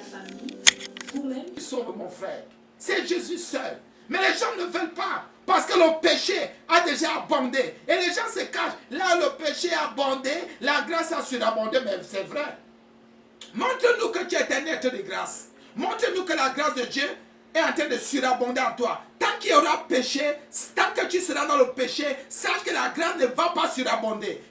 famille, vous-même. Sauve mon frère. C'est Jésus seul. Mais les gens ne veulent pas. Parce que le péché a déjà abondé. Et les gens se cachent. Là, le péché a abondé, la grâce a surabondé. Mais c'est vrai. Montre-nous que tu es un être de grâce. Montre-nous que la grâce de Dieu est en train de surabonder en toi. Tant qu'il y aura péché, tant que tu seras dans le péché, sache que la grâce ne va pas surabonder.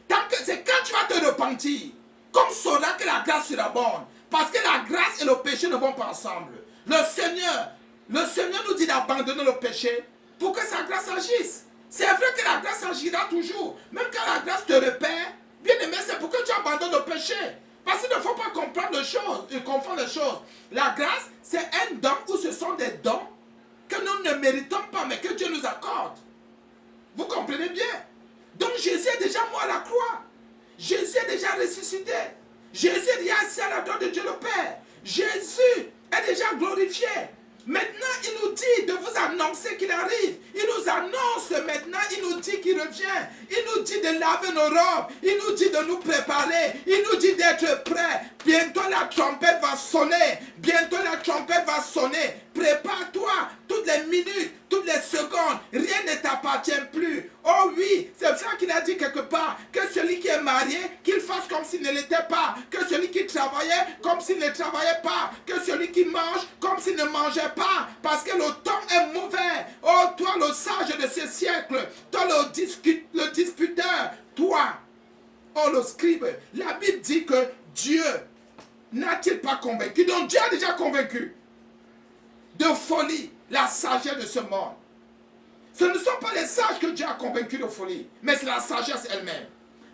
C'est quand tu vas te repentir, qu'on saura que la grâce surabonde. Parce que la grâce et le péché ne vont pas ensemble. Le Seigneur nous dit d'abandonner le péché pour que sa grâce agisse. C'est vrai que la grâce agira toujours. Même quand la grâce te repère, bien aimé, c'est pour que tu abandonnes le péché. Parce qu'il ne faut pas comprendre les choses, confondre les choses. La grâce, c'est un don ou ce sont des dons que nous ne méritons pas, mais que Dieu nous accorde. Vous comprenez bien? Donc Jésus est déjà mort à la croix. Jésus est déjà ressuscité. Jésus est déjà assis à la droite de Dieu le Père. Jésus est déjà glorifié. Maintenant, il nous dit de vous annoncer qu'il arrive. Il nous annonce maintenant, il nous dit qu'il revient. Il nous dit de laver nos robes. Il nous dit de nous préparer. Il nous dit d'être prêts. Bientôt la trompette va sonner. Bientôt la trompette va sonner. Prépare-toi toutes les minutes, toutes les secondes. Rien ne t'appartient plus. Oh oui, c'est ça qu'il a dit quelque part. Que celui qui est marié, qu'il fasse comme s'il ne l'était pas. Que celui qui travaillait, comme s'il ne travaillait pas. Que celui qui mange, comme s'il ne mangeait pas. Parce que le temps est mauvais. Oh, toi le sage de ce siècle. Toi le disputeur. Toi, oh le scribe. La Bible dit que Dieu n'a-t-il pas convaincu? Donc Dieu a déjà convaincu de folie la sagesse de ce monde. Ce ne sont pas les sages que Dieu a convaincus de folie, mais c'est la sagesse elle-même.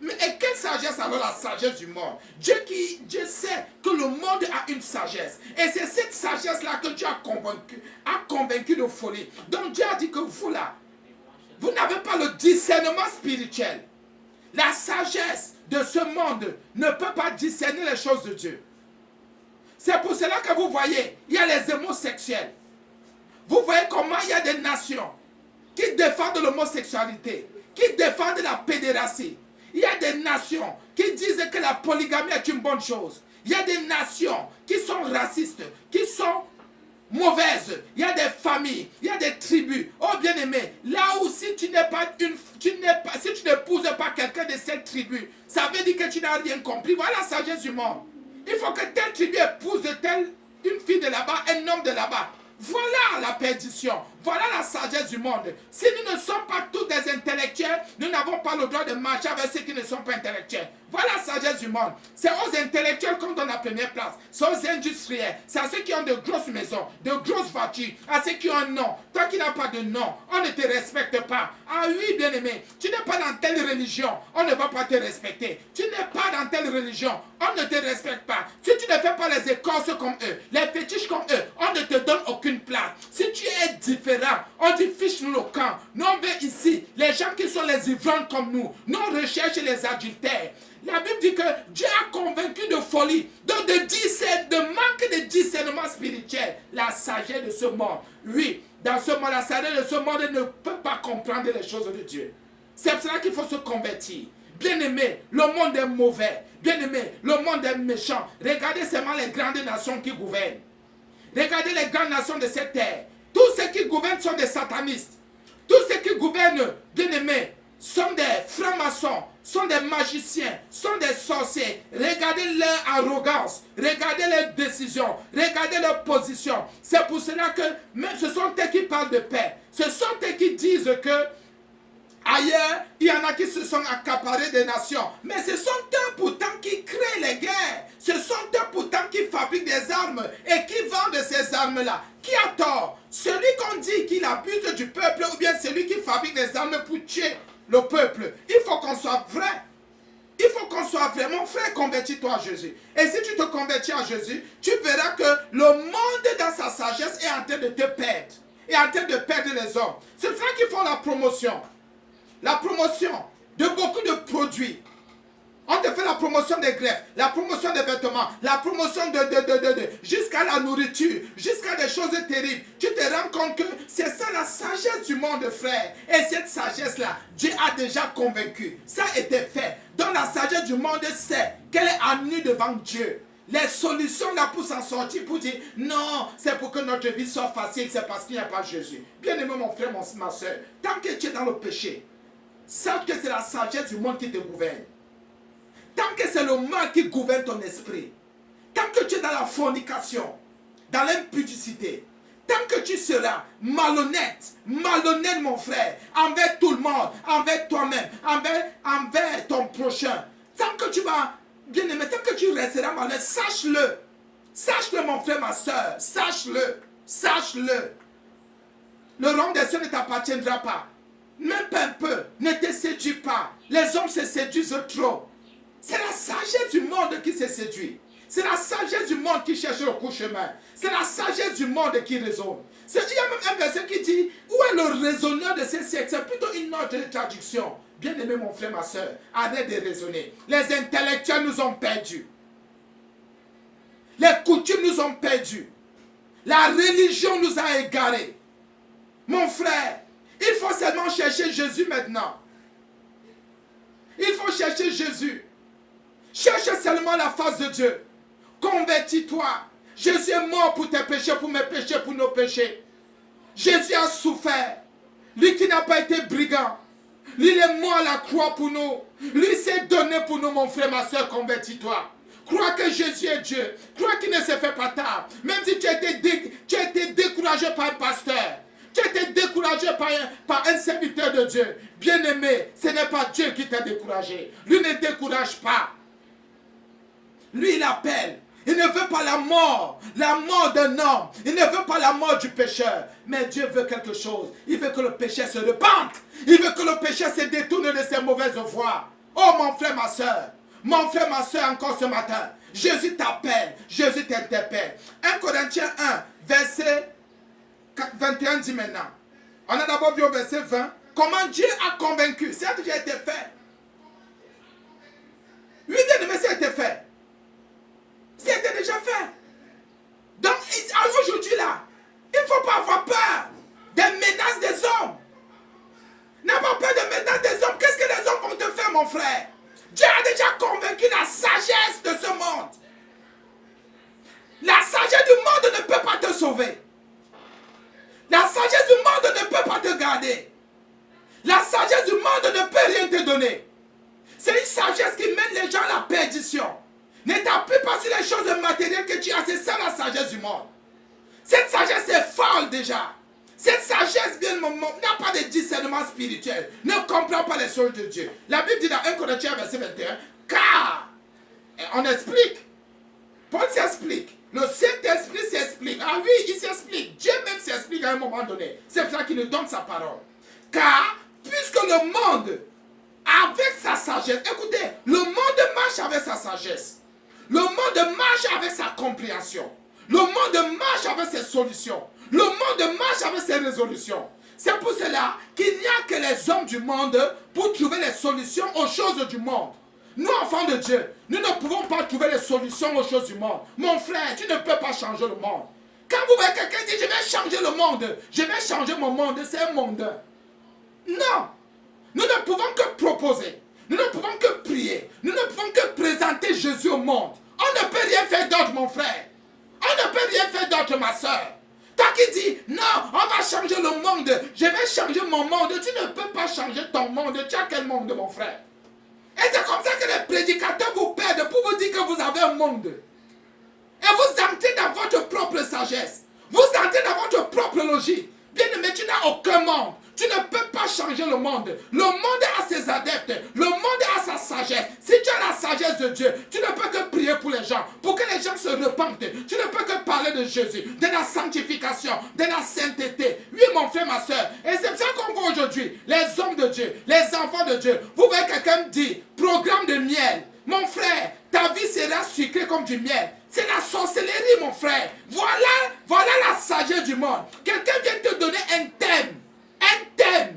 Et quelle sagesse alors la sagesse du monde? Dieu sait que le monde a une sagesse. Et c'est cette sagesse-là que Dieu a convaincu de folie. Donc Dieu a dit que vous là, vous n'avez pas le discernement spirituel. La sagesse de ce monde ne peut pas discerner les choses de Dieu. C'est pour cela que vous voyez, il y a les homosexuels. Vous voyez comment il y a des nations qui défendent l'homosexualité, qui défendent la pédérastie. Il y a des nations qui disent que la polygamie est une bonne chose. Il y a des nations qui sont racistes, qui sont mauvaises. Il y a des familles, il y a des tribus. Oh bien-aimé, là où si tu n'épouses pas quelqu'un de cette tribu, ça veut dire que tu n'as rien compris. Voilà la sagesse du monde. Il faut que telle tribu épouse une fille de là-bas, un homme de là-bas. Voilà la perdition. Voilà la sagesse du monde. Si nous ne sommes pas tous des intellectuels, nous n'avons pas le droit de marcher avec ceux qui ne sont pas intellectuels. Voilà la sagesse du monde. C'est aux intellectuels qu'on donne la première place. C'est aux industriels. C'est à ceux qui ont de grosses maisons, de grosses voitures. À ceux qui ont un nom. Toi qui n'as pas de nom, on ne te respecte pas. Ah oui, bien-aimé, tu n'es pas dans telle religion, on ne va pas te respecter. Tu n'es pas dans telle religion, on ne te respecte pas. Si tu ne fais pas les écorces comme eux, les fétiches comme eux, on ne te donne aucune place. Si tu es différent, on dit fiche-nous le camp. Nous on veut ici les gens qui sont les ivrognes comme nous. Nous on recherche les adultères. La Bible dit que Dieu a convaincu de folie, donc de manque de discernement spirituel. La sagesse de ce monde. Oui, dans ce monde, la sagesse de ce monde ne peut pas comprendre les choses de Dieu. C'est pour cela qu'il faut se convertir. Bien-aimé, le monde est mauvais. Bien-aimé, le monde est méchant. Regardez seulement les grandes nations qui gouvernent. Regardez les grandes nations de cette terre. Tous ceux qui gouvernent sont des satanistes. Tous ceux qui gouvernent, bien-aimés, sont des francs-maçons, sont des magiciens, sont des sorciers. Regardez leur arrogance, regardez leurs décisions, regardez leurs positions. C'est pour cela que même ce sont eux qui parlent de paix. Ce sont eux qui disent que ailleurs, il y en a qui se sont accaparés des nations. Mais ce sont eux pourtant qui créent les guerres. Ce sont eux pourtant qui fabriquent des armes et qui vendent ces armes-là. Qui a tort? Celui qu'on dit qu'il abuse du peuple ou bien celui qui fabrique des armes pour tuer le peuple? Il faut qu'on soit vrai. Il faut qu'on soit vraiment frère. Convertis-toi à Jésus. Et si tu te convertis à Jésus, tu verras que le monde dans sa sagesse est en train de te perdre. Est en train de perdre les hommes. C'est ça qu'ils font la promotion. La promotion de beaucoup de produits. On te fait la promotion des greffes, la promotion des vêtements, la promotion jusqu'à la nourriture, jusqu'à des choses terribles. Tu te rends compte que c'est ça la sagesse du monde, frère. Et cette sagesse-là, Dieu a déjà convaincu. Ça a été fait. Donc la sagesse du monde sait qu'elle est à nu devant Dieu. les solutions là pour s'en sortir, pour dire non, c'est pour que notre vie soit facile, c'est parce qu'il n'y a pas Jésus. Bien aimé mon frère, ma soeur, tant que tu es dans le péché, sache que c'est la sagesse du monde qui te gouverne. Tant que c'est le mal qui gouverne ton esprit, tant que tu es dans la fornication, dans l'impudicité, tant que tu seras malhonnête mon frère, envers tout le monde, envers toi-même, envers ton prochain, tant que tu vas, bien aimé, tant que tu resteras malhonnête, sache-le. Sache-le mon frère, ma soeur, sache-le, sache-le. Le royaume des cieux ne t'appartiendra pas. Même pas un peu, ne te séduis pas. Les hommes se séduisent trop. C'est la sagesse du monde qui se séduit. C'est la sagesse du monde qui cherche le court chemin. C'est la sagesse du monde qui raisonne. Il y a même un verset qui dit, où est le raisonneur de ces siècles? C'est plutôt une autre traduction. Bien aimé mon frère, ma soeur, arrête de raisonner. Les intellectuels nous ont perdus. Les coutumes nous ont perdus. La religion nous a égarés. Mon frère, il faut seulement chercher Jésus maintenant. Il faut chercher Jésus. Cherche seulement la face de Dieu. Convertis-toi. Jésus est mort pour tes péchés, pour mes péchés, pour nos péchés. Jésus a souffert. Lui qui n'a pas été brigand. Lui, il est mort à la croix pour nous. Lui s'est donné pour nous, mon frère, ma soeur, convertis-toi. Crois que Jésus est Dieu. Crois qu'il ne se fait pas tard. Même si tu as été découragé par un pasteur. Tu as été découragé par un serviteur de Dieu. Bien-aimé, ce n'est pas Dieu qui t'a découragé. Lui ne décourage pas. Lui, il appelle. Il ne veut pas la mort d'un homme. Il ne veut pas la mort du pécheur. Mais Dieu veut quelque chose. Il veut que le pécheur se repente. Il veut que le pécheur se détourne de ses mauvaises voies. Oh mon frère, ma soeur. Mon frère, ma soeur, encore ce matin. Jésus t'appelle. Jésus t'interpelle. 1 Corinthiens 1, verset 21 dit maintenant. On a d'abord vu au verset 20. Comment Dieu a convaincu. Ça a déjà été fait. Oui, bien aimé, ça a été fait. C'était déjà fait. Donc, aujourd'hui là, il ne faut pas avoir peur des menaces des hommes. N'aie pas peur des menaces des hommes. Qu'est-ce que les hommes vont te faire, mon frère? Dieu a déjà convaincu la sagesse de ce monde. La sagesse du monde ne peut pas te sauver. La sagesse du monde ne peut pas te garder. La sagesse du monde ne peut rien te donner. C'est une sagesse qui mène les gens à la perdition. Ne t'appuie pas sur les choses matérielles que tu as. C'est ça la sagesse du monde. Cette sagesse est folle déjà. Cette sagesse n'a pas de discernement spirituel. Ne comprend pas les choses de Dieu. La Bible dit dans 1 Corinthiens verset 21, car, on explique, Paul s'explique, le Saint-Esprit s'explique. Ah oui, il s'explique. Dieu même s'explique à un moment donné. C'est pour ça qu'il nous donne sa parole. Car, puisque le monde, avec sa sagesse, écoutez, le monde marche avec sa sagesse. Le monde marche avec sa compréhension. Le monde marche avec ses solutions. Le monde marche avec ses résolutions. C'est pour cela qu'il n'y a que les hommes du monde pour trouver les solutions aux choses du monde. Nous, enfants de Dieu, nous ne pouvons pas trouver les solutions aux choses du monde. Mon frère, tu ne peux pas changer le monde. Quand vous voyez quelqu'un dire, je vais changer le monde, je vais changer mon monde, c'est un mondain. Non. Nous ne pouvons que proposer. Nous ne pouvons que prier. Nous ne pouvons que présenter Jésus au monde. On ne peut rien faire d'autre, mon frère. On ne peut rien faire d'autre, ma soeur. Toi qui dis, non, on va changer le monde. Je vais changer mon monde. Tu ne peux pas changer ton monde. Tu as quel monde, mon frère? Et c'est comme ça que les prédicateurs vous perdent pour vous dire que vous avez un monde. Et vous entrez dans votre propre sagesse. Vous entrez dans votre propre logique. Bien aimé, tu n'as aucun monde. Tu ne peux pas changer le monde. Le monde a ses adeptes. Le monde a sa sagesse. Si tu as la sagesse de Dieu, tu ne peux que prier pour les gens. Pour que les gens se repentent. Tu ne peux que parler de Jésus. De la sanctification. De la sainteté. Oui, mon frère, ma soeur. Et c'est ça qu'on voit aujourd'hui. Les hommes de Dieu. Les enfants de Dieu. Vous voyez quelqu'un dire, programme de miel. Mon frère, ta vie sera sucrée comme du miel. C'est la sorcellerie, mon frère. Voilà la sagesse du monde. Quelqu'un vient te donner un thème. Un thème.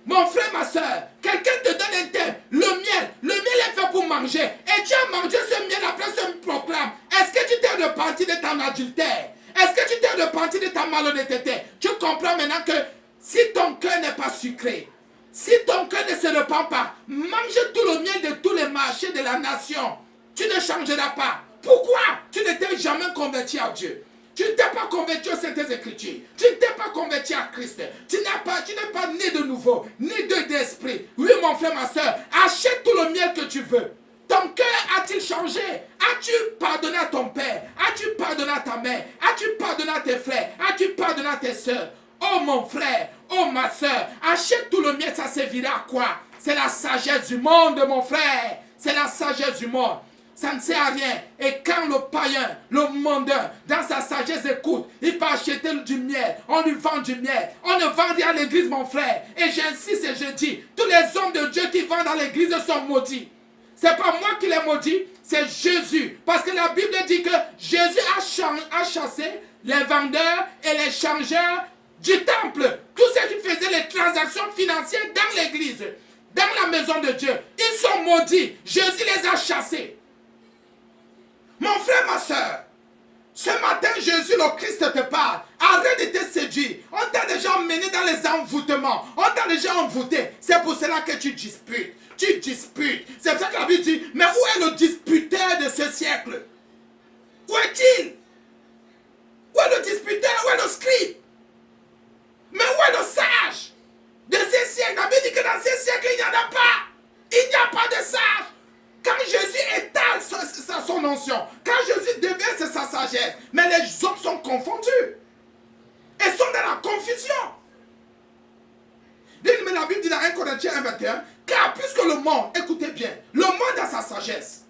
Mon frère, ma soeur, quelqu'un te donne un thème. Le miel est fait pour manger. Et tu as mangé ce miel après ce proclame. Est-ce que tu t'es repenti de ton adultère? Est-ce que tu t'es repenti de ta malhonnêteté? Tu comprends maintenant que si ton cœur n'est pas sucré, si ton cœur ne se repent pas, mange tout le miel de tous les marchés de la nation. Tu ne changeras pas. Pourquoi tu ne t'es jamais converti à Dieu? Tu ne t'es pas converti aux Saintes Écritures. Tu ne t'es pas converti à Christ. Tu n'es pas né de nouveau, né d'esprit. Oui, mon frère, ma soeur, achète tout le miel que tu veux. Ton cœur a-t-il changé? As-tu pardonné à ton père? As-tu pardonné à ta mère? As-tu pardonné à tes frères? As-tu pardonné à tes soeurs? Oh mon frère, oh ma soeur, achète tout le miel, ça servira à quoi? C'est la sagesse du monde, mon frère. C'est la sagesse du monde. Ça ne sert à rien. Et quand le païen, le mondain, dans sa sagesse écoute, il peut acheter du miel. On lui vend du miel. On ne vend rien à l'église, mon frère. Et j'insiste et je dis, tous les hommes de Dieu qui vendent dans l'église sont maudits. Ce n'est pas moi qui les maudis, c'est Jésus. Parce que la Bible dit que Jésus a chassé les vendeurs et les changeurs du temple. Tous ceux qui faisaient les transactions financières dans l'église, dans la maison de Dieu, ils sont maudits. Jésus les a chassés. Mon frère, ma soeur, ce matin, Jésus, le Christ te parle. Arrête de te séduire. On t'a déjà emmené dans les envoûtements. On t'a déjà envoûté. C'est pour cela que tu disputes. Tu disputes. C'est pour ça que la Bible dit, mais où est le disputeur de ce siècle? Où est-il? Où est le disputeur? Où est le scribe? Mais où est le sage de ces siècles? La Bible dit que dans ces siècles, il n'y en a pas. Il n'y a pas de sage. Quand Jésus étale son onction, quand Jésus déverse sa sagesse, mais les hommes sont confondus. Ils sont dans la confusion. Mais la Bible dit dans 1 Corinthiens 1:21, car puisque le monde, écoutez bien, le monde a sa sagesse.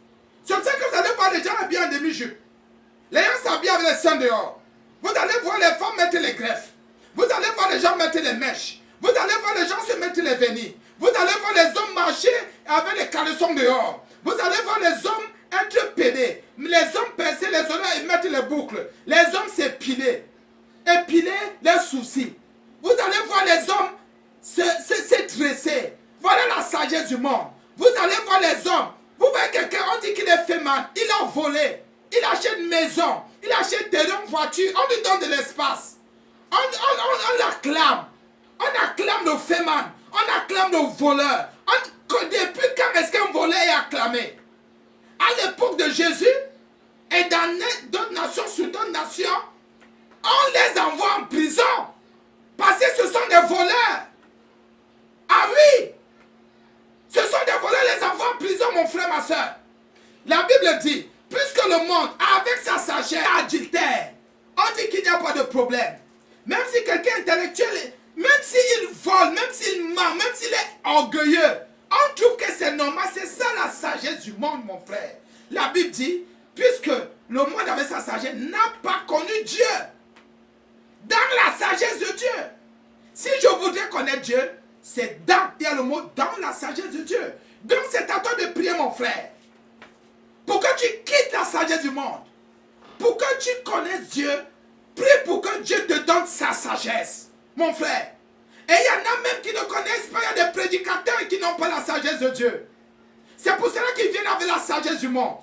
C'est pour ça que vous allez voir les gens habillés en demi-jupe. Les gens s'habillent avec les seins dehors. Vous allez voir les femmes mettre les greffes. Vous allez voir les gens mettre les mèches. Vous allez voir les gens se mettre les vernis. Vous allez voir les hommes marcher avec les caleçons dehors. Vous allez voir les hommes être pédés. Les hommes percer les oreilles et mettre les boucles. Les hommes s'épiler. Épiler les soucis. Vous allez voir les hommes se dresser. Voilà la sagesse du monde. Vous allez voir les hommes. Vous voyez quelqu'un, on dit qu'il est fait mal. Il a volé. Il achète une maison. Il achète terrain, voiture. On lui donne de l'espace. On l'acclame. On acclame le féman. On acclame le voleur. Depuis quand est-ce qu'un voleur est acclamé? À l'époque de Jésus, et dans d'autres nations, sur d'autres nations, on les envoie en prison. Parce que ce sont des voleurs. Ah oui! Ce sont des voleurs, les envoie en prison, mon frère, ma soeur. La Bible dit, puisque le monde, avec sa sagesse, adultère, on dit qu'il n'y a pas de problème. Même si quelqu'un est intellectuel, même s'il vole, même s'il ment, même s'il est orgueilleux, on trouve que c'est normal. C'est ça la sagesse du monde, mon frère. La Bible dit, puisque le monde avec sa sagesse n'a pas connu Dieu. Dans la sagesse de Dieu. Si je voudrais connaître Dieu, c'est dans, il y a le mot dans la sagesse de Dieu. Donc c'est à toi de prier, mon frère. Pour que tu quittes la sagesse du monde. Pour que tu connaisses Dieu, prie pour que Dieu te donne sa sagesse, mon frère. Et il y en a même qui ne connaissent pas, il y a des prédicateurs qui n'ont pas la sagesse de Dieu. C'est pour cela qu'ils viennent avec la sagesse du monde.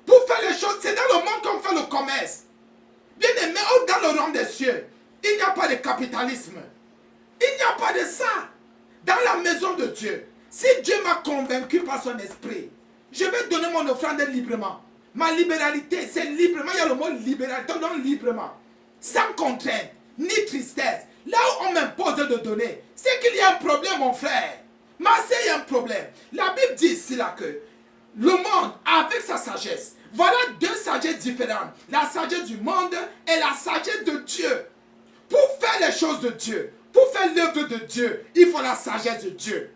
Pour faire les choses, c'est dans le monde qu'on fait le commerce. Bien aimé, dans le royaume des cieux, il n'y a pas de capitalisme. Il n'y a pas de ça. Dans la maison de Dieu, si Dieu m'a convaincu par son esprit, je vais donner mon offrande librement. Ma libéralité, c'est librement. Il y a le mot libéralité, on donne librement. Sans contrainte, ni tristesse. Là où on m'impose de donner, c'est qu'il y a un problème, mon frère. Mais c'est il y a un problème. La Bible dit ici là que le monde, avec sa sagesse, voilà deux sagesses différentes. La sagesse du monde et la sagesse de Dieu. Pour faire les choses de Dieu, pour faire l'œuvre de Dieu, il faut la sagesse de Dieu.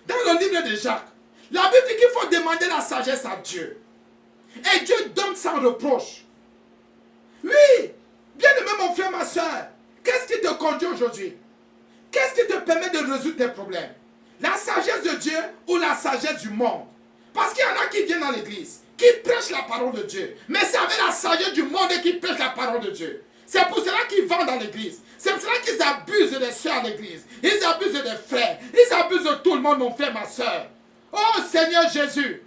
Dans le livre de Jacques, la Bible dit qu'il faut demander la sagesse à Dieu. Et Dieu donne sans reproche. Oui, bien aimé mon frère, ma soeur, qu'est-ce qui te conduit aujourd'hui? Qu'est-ce qui te permet de résoudre tes problèmes? La sagesse de Dieu ou la sagesse du monde? Parce qu'il y en a qui viennent dans l'église, qui prêchent la parole de Dieu. Mais c'est avec la sagesse du monde qui prêchent la parole de Dieu. C'est pour cela qu'ils vont dans l'église. C'est pour cela qu'ils abusent des soeurs à l'église. Ils abusent des frères. Ils abusent de tout le monde, mon frère, ma soeur. Oh Seigneur Jésus.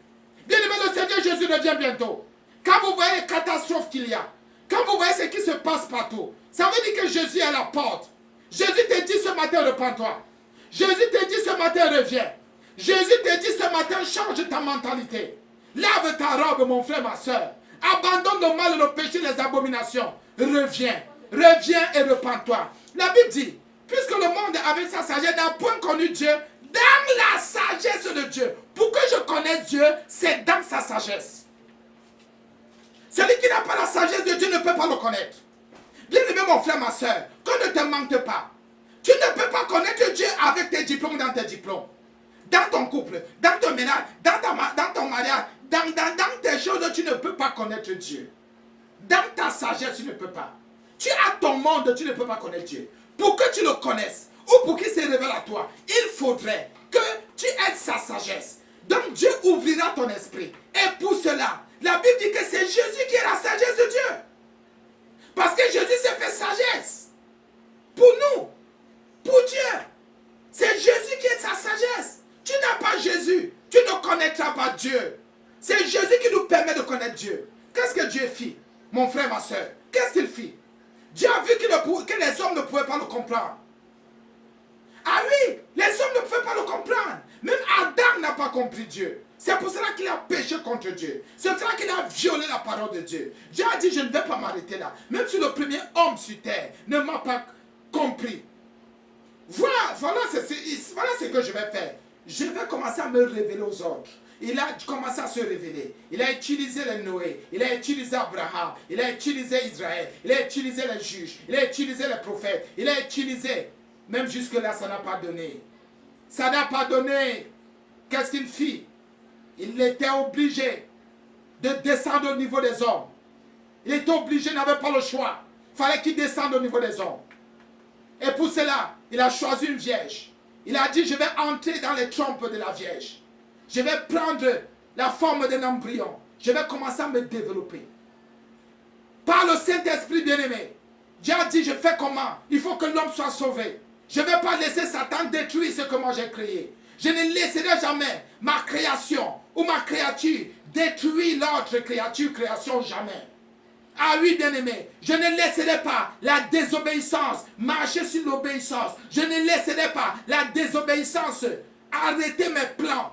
Bien aimé, le Seigneur Jésus revient bientôt. Quand vous voyez les catastrophes qu'il y a, quand vous voyez ce qui se passe partout, ça veut dire que Jésus est à la porte. Jésus te dit ce matin, repens-toi. Jésus te dit ce matin, reviens. Jésus te dit ce matin, change ta mentalité. Lave ta robe, mon frère, ma soeur. Abandonne le mal, le péché, les abominations. Reviens. Reviens et repens-toi. La Bible dit, puisque le monde avec sa sagesse n'a point connu Dieu, dans la sagesse de Dieu. Pour que je connaisse Dieu, c'est dans sa sagesse. Celui qui n'a pas la sagesse de Dieu ne peut pas le connaître. Bien-aimé mon frère, ma soeur, qu'on ne te manque pas. Tu ne peux pas connaître Dieu avec tes diplômes dans tes diplômes. Dans ton couple, dans ton ménage, dans ton mariage, dans tes choses, tu ne peux pas connaître Dieu. Dans ta sagesse, tu ne peux pas. Tu as ton monde, tu ne peux pas connaître Dieu. Pour que tu le connaisses, ou pour qu'il se révèle à toi, il faudrait que tu aies sa sagesse. Donc Dieu ouvrira ton esprit. Et pour cela, la Bible dit que c'est Jésus qui est la sagesse de Dieu. Parce que Jésus s'est fait sagesse. Pour nous. Pour Dieu. C'est Jésus qui est sa sagesse. Tu n'as pas Jésus. Tu ne connaîtras pas Dieu. C'est Jésus qui nous permet de connaître Dieu. Qu'est-ce que Dieu fit, mon frère, ma soeur? Qu'est-ce qu'il fit? Dieu a vu que les hommes ne pouvaient pas le comprendre. Ah oui, les hommes ne pouvaient pas le comprendre. Même Adam n'a pas compris Dieu. C'est pour cela qu'il a péché contre Dieu. C'est pour cela qu'il a violé la parole de Dieu. Dieu a dit, je ne vais pas m'arrêter là. Même si le premier homme sur terre ne m'a pas compris. Voilà ce que je vais faire. Je vais commencer à me révéler aux autres. Il a commencé à se révéler. Il a utilisé les Noé. Il a utilisé Abraham. Il a utilisé Israël. Il a utilisé les juges. Il a utilisé les prophètes. Il a utilisé. Même jusque-là, ça n'a pas donné. Ça n'a pas donné. Qu'est-ce qu'il fit? Il était obligé de descendre au niveau des hommes. Il était obligé, il n'avait pas le choix. Il fallait qu'il descende au niveau des hommes. Et pour cela, il a choisi une vierge. Il a dit, je vais entrer dans les trompes de la vierge. Je vais prendre la forme d'un embryon. Je vais commencer à me développer. Par le Saint-Esprit bien-aimé, Dieu a dit, je fais comment? Il faut que l'homme soit sauvé. Je ne vais pas laisser Satan détruire ce que moi j'ai créé. Je ne laisserai jamais ma création ou ma créature détruire l'autre création, jamais. Ah oui, bien-aimé, je ne laisserai pas la désobéissance marcher sur l'obéissance. Je ne laisserai pas la désobéissance arrêter mes plans.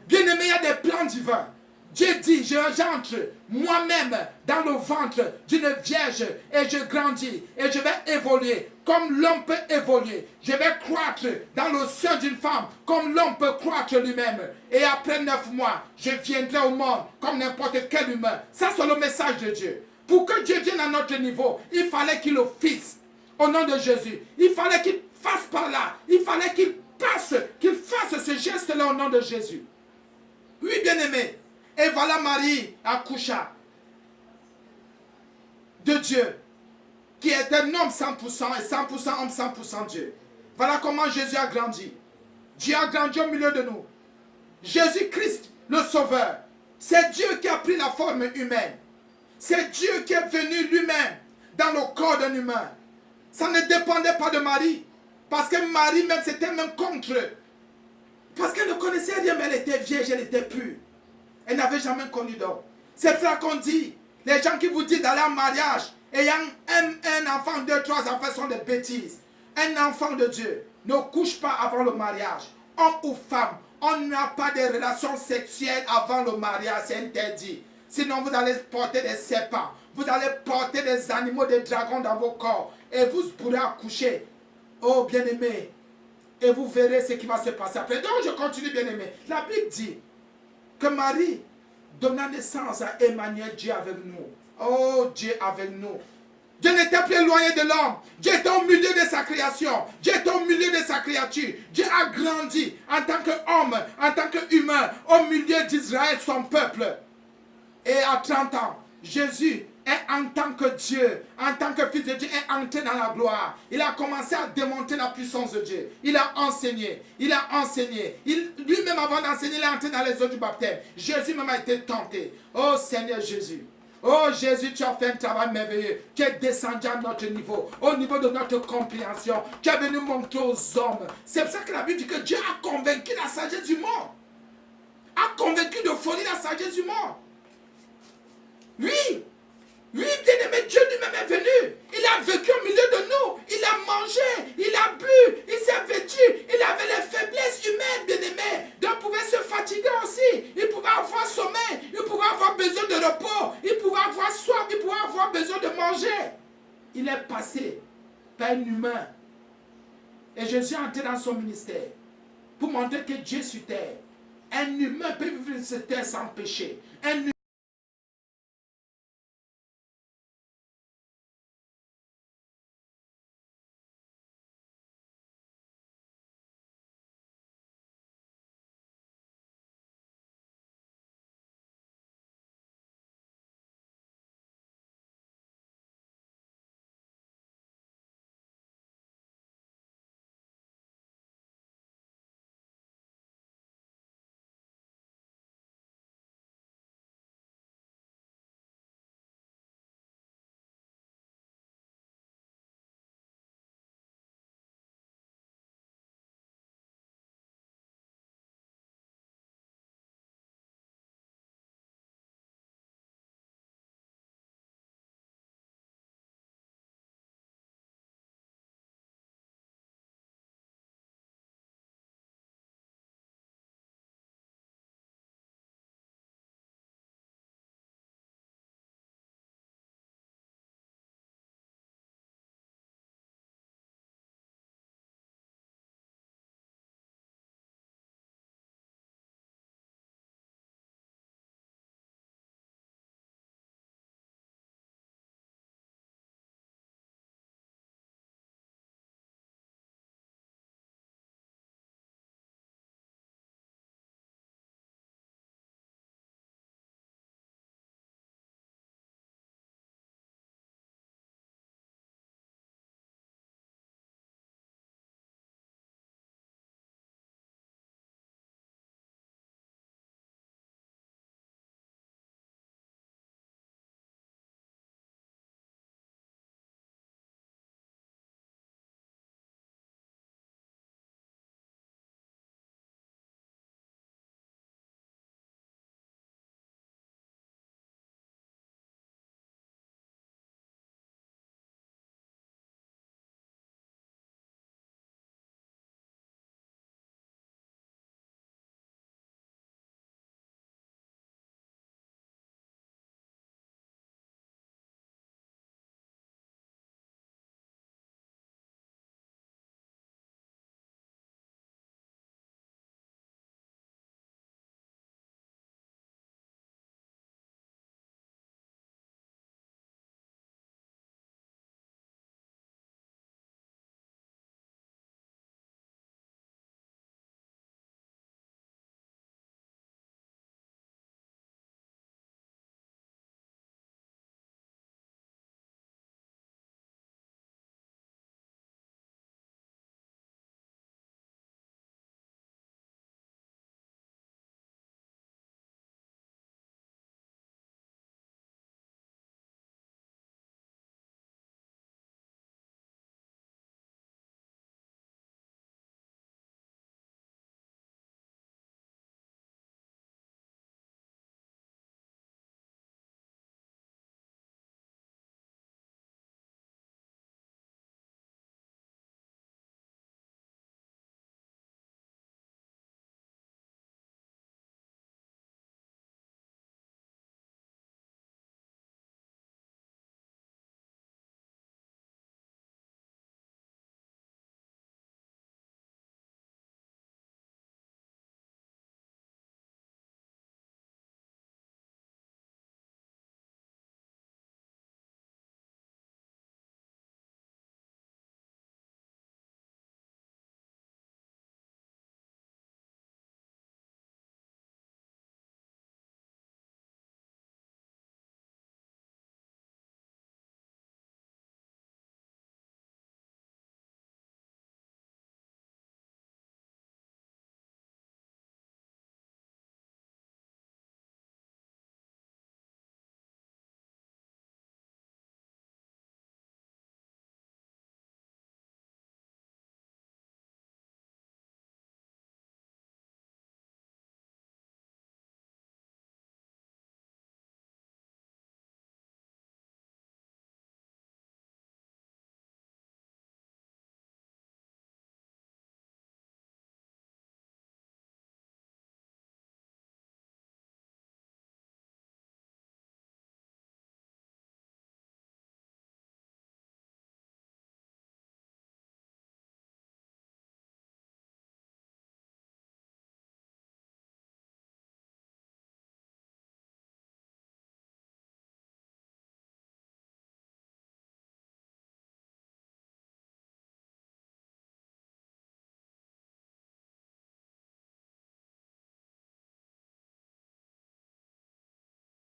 Bien-aimé, il y a des plans divins. Dieu dit, j'entre moi-même dans le ventre d'une vierge et je grandis et je vais évoluer comme l'homme peut évoluer. Je vais croître dans le sein d'une femme comme l'homme peut croître lui-même. Et après 9 mois, je viendrai au monde comme n'importe quel humain. Ça, c'est le message de Dieu. Pour que Dieu vienne à notre niveau, il fallait qu'il le fasse au nom de Jésus. Il fallait qu'il fasse par là. Il fallait qu'il fasse ce geste-là au nom de Jésus. Oui, bien-aimé. Et voilà, Marie accoucha de Dieu, qui est un homme 100% et 100% homme, 100% Dieu. Voilà comment Jésus a grandi. Dieu a grandi au milieu de nous. Jésus-Christ, le Sauveur, c'est Dieu qui a pris la forme humaine. C'est Dieu qui est venu lui-même dans le corps d'un humain. Ça ne dépendait pas de Marie. Parce que Marie même, c'était même contre. Parce qu'elle ne connaissait rien, mais elle était vierge, elle était pure. Elle n'avait jamais connu d'homme. C'est ça qu'on dit. Les gens qui vous disent d'aller en mariage, ayant un enfant, 2, 3 enfants sont des bêtises. Un enfant de Dieu ne couche pas avant le mariage. Homme ou femme, on n'a pas de relations sexuelles avant le mariage, c'est interdit. Sinon vous allez porter des serpents, vous allez porter des animaux, des dragons dans vos corps. Et vous pourrez accoucher. Oh bien-aimé. Et vous verrez ce qui va se passer après. Donc je continue bien-aimé. La Bible dit que Marie donna naissance à Emmanuel, Dieu avec nous. Oh, Dieu avec nous. Dieu n'était plus éloigné de l'homme. Dieu était au milieu de sa création. Dieu était au milieu de sa créature. Dieu a grandi en tant qu'homme, en tant qu'humain, au milieu d'Israël, son peuple. Et à 30 ans, Jésus est en tant que Dieu, en tant que fils de Dieu, est entré dans la gloire. Il a commencé à démontrer la puissance de Dieu. Il a enseigné. Il a enseigné. Lui-même, avant d'enseigner, il est entré dans les eaux du baptême. Jésus même a été tenté. Oh Seigneur Jésus. Oh Jésus, tu as fait un travail merveilleux. Tu es descendu à notre niveau, au niveau de notre compréhension. Tu es venu montrer aux hommes. C'est pour ça que la Bible dit que Dieu a convaincu la sagesse du monde. A convaincu de folie la sagesse du monde. Oui. Oui, bien-aimé, Dieu lui-même est venu. Il a vécu au milieu de nous. Il a mangé, il a bu, il s'est vêtu. Il avait les faiblesses humaines, bien-aimé. Donc il pouvait se fatiguer aussi. Il pouvait avoir sommeil. Il pouvait avoir besoin de repos. Il pouvait il est passé par un humain. Et Jésus est entré dans son ministère pour montrer que Dieu sur terre. Un humain peut vivre sur terre sans péché. Un